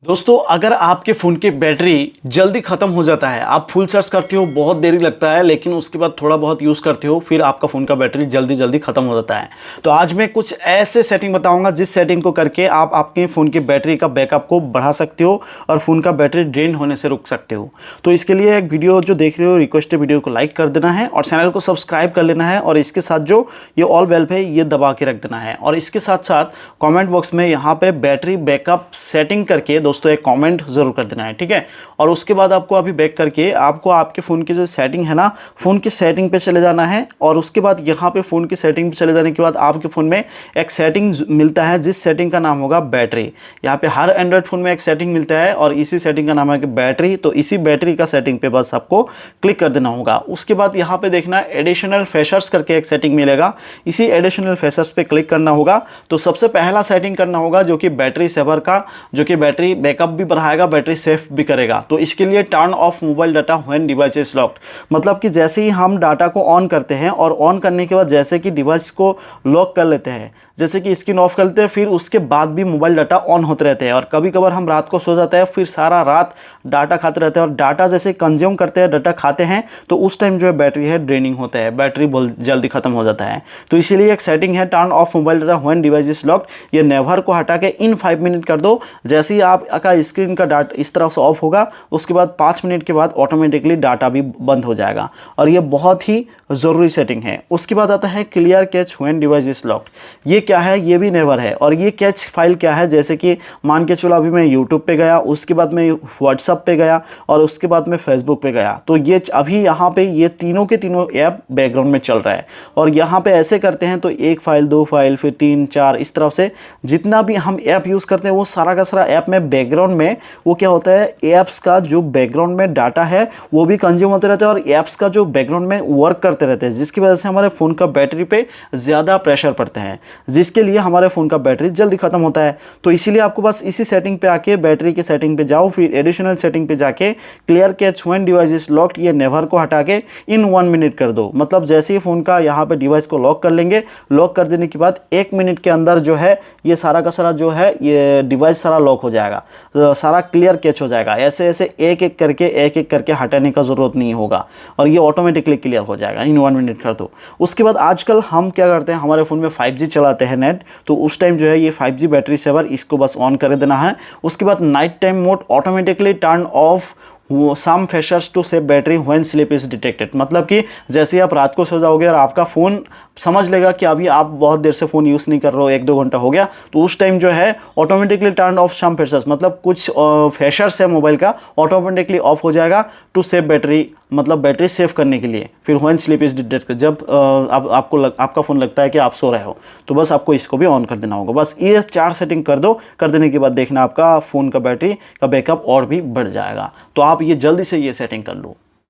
दोस्तों, अगर आपके फ़ोन की बैटरी जल्दी ख़त्म हो जाता है, आप फुल चार्ज करते हो, बहुत देरी लगता है, लेकिन उसके बाद थोड़ा बहुत यूज़ करते हो, फिर आपका फ़ोन का बैटरी जल्दी जल्दी ख़त्म हो जाता है। तो आज मैं कुछ ऐसे सेटिंग बताऊंगा जिस सेटिंग को करके आप आपके फ़ोन की बैटरी का बैकअप को बढ़ा सकते हो और फ़ोन का बैटरी ड्रेन होने से रोक सकते हो। तो इसके लिए एक वीडियो जो देख रहे हो, रिक्वेस्ट है वीडियो को लाइक कर देना है और चैनल को सब्सक्राइब कर लेना है और इसके साथ जो ये ऑल बेल है ये दबा के रख देना है। और इसके साथ साथ कॉमेंट बॉक्स में यहाँ पे बैटरी बैकअप सेटिंग करके दोस्तों एक कॉमेंट ज़रूर कर देना है, ठीक है। और उसके बाद आपको अभी बैक करके आपको आपके फ़ोन की जो सेटिंग है ना, फ़ोन की सेटिंग पे चले जाना है। और उसके बाद यहाँ पे फ़ोन की सेटिंग पे चले जाने के बाद आपके फ़ोन में एक सेटिंग मिलता है जिस सेटिंग का नाम होगा बैटरी। यहाँ पे हर एंड्रॉयड फ़ोन में एक सेटिंग मिलता है और इसी सेटिंग का नाम है कि बैटरी। तो इसी बैटरी का सेटिंग पे बस आपको क्लिक कर देना होगा। उसके बाद यहाँ पे देखना एडिशनल फीचर्स करके एक सेटिंग मिलेगा, इसी एडिशनल फीचर्स पे क्लिक करना होगा। तो सबसे पहला सेटिंग करना होगा जो कि बैटरी सेवर का, जो कि बैटरी बैकअप भी बढ़ाएगा, बैटरी सेफ भी करेगा। तो इसके लिए turn off mobile data when device is locked, मतलब कि जैसे ही हम डाटा को ऑन करते हैं और ऑन करने के बाद जैसे कि डिवाइस को लॉक कर लेते हैं, जैसे कि स्क्रीन ऑफ कर लेते हैं, फिर उसके बाद भी मोबाइल डाटा ऑन होते रहते हैं। और कभी कभार हम रात को सो जाते हैं, फिर सारा रात डाटा खाते रहते हैं और डाटा जैसे कंज्यूम करते हैं, डाटा खाते हैं, तो उस टाइम जो है बैटरी है ड्रेनिंग होता है, बैटरी बहुत जल्दी खत्म हो जाता है। तो इसीलिए एक सेटिंग है turn off mobile data when device is locked. ये नेवर को हटा के इन 5 मिनट कर दो। जैसे ही आपका स्क्रीन का डाटा इस तरह से ऑफ होगा, उसके बाद 5 मिनट के बाद ऑटोमेटिकली डाटा भी बंद हो जाएगा। और ये बहुत ही ज़रूरी सेटिंग है। उसके बाद आता है clear catch when device is locked. ये क्या है? ये भी नेवर है। और ये कैच फाइल क्या है? जैसे कि मान के चलो अभी मैं यूट्यूब पे गया, उसके बाद मैं व्हाट्सअप पे गया और उसके बाद मैं फेसबुक पे गया, तो ये अभी यहाँ पे ये तीनों के तीनों ऐप बैकग्राउंड में चल रहा है। और यहाँ पे ऐसे करते हैं तो 1 फाइल 2 फाइल फिर 3 4 इस तरह से जितना भी हम ऐप यूज़ करते हैं वो सारा का सारा ऐप में बैकग्राउंड में वो क्या होता है, ऐप्स का जो बैकग्राउंड में डाटा है वो भी कंज्यूम होते रहते हैं और ऐप्स का जो बैकग्राउंड में वर्क करते रहते हैं, जिसकी वजह से हमारे फ़ोन का बैटरी पे ज़्यादा प्रेशर पड़ता है, जिसके लिए हमारे फ़ोन का बैटरी जल्दी ख़त्म होता है। तो इसीलिए आपको बस इसी सेटिंग पे आके बैटरी के सेटिंग पे जाओ, फिर एडिशनल सेटिंग पे जाके clear catch when device is locked ये नेवर को हटा के इन 1 मिनट कर दो। मतलब जैसे ही फ़ोन का यहाँ पे डिवाइस को लॉक कर लेंगे, लॉक कर देने के बाद 1 मिनट के अंदर जो है ये सारा का सारा जो है ये डिवाइस सारा लॉक हो जाएगा, तो सारा क्लियर कैच हो जाएगा। ऐसे ऐसे एक एक करके हटाने का ज़रूरत नहीं होगा और ये ऑटोमेटिकली क्लियर हो जाएगा। इन 1 मिनट कर दो। उसके बाद आजकल हम क्या करते हैं, हमारे फ़ोन में 5G चलाते हैं नेट, तो उस टाइम जो है ये 5G बैटरी सेवर इसको बस ऑन कर देना है। उसके बाद night time mode automatically turn off some features to save battery when sleep is detected, मतलब कि जैसे ही आप रात को सो जाओगे और आपका फ़ोन समझ लेगा कि अभी आप बहुत देर से फ़ोन यूज़ नहीं कर रहे हो, 1-2 घंटा हो गया, तो उस टाइम जो है automatically turn off some features, मतलब कुछ फीचर्स है मोबाइल का ऑटोमेटिकली ऑफ हो जाएगा टू सेव बैटरी, मतलब बैटरी सेव करने के लिए। फिर व्हेन स्लीप इज डिटेक्टेड, जब आपका फ़ोन लगता है कि आप सो रहे हो, तो बस आपको इसको भी ऑन कर देना होगा। बस ये 4 सेटिंग कर दो, कर देने के बाद देखना आपका फ़ोन का बैटरी का बैकअप और भी बढ़ जाएगा। तो आप ये जल्दी से ये सेटिंग कर लो।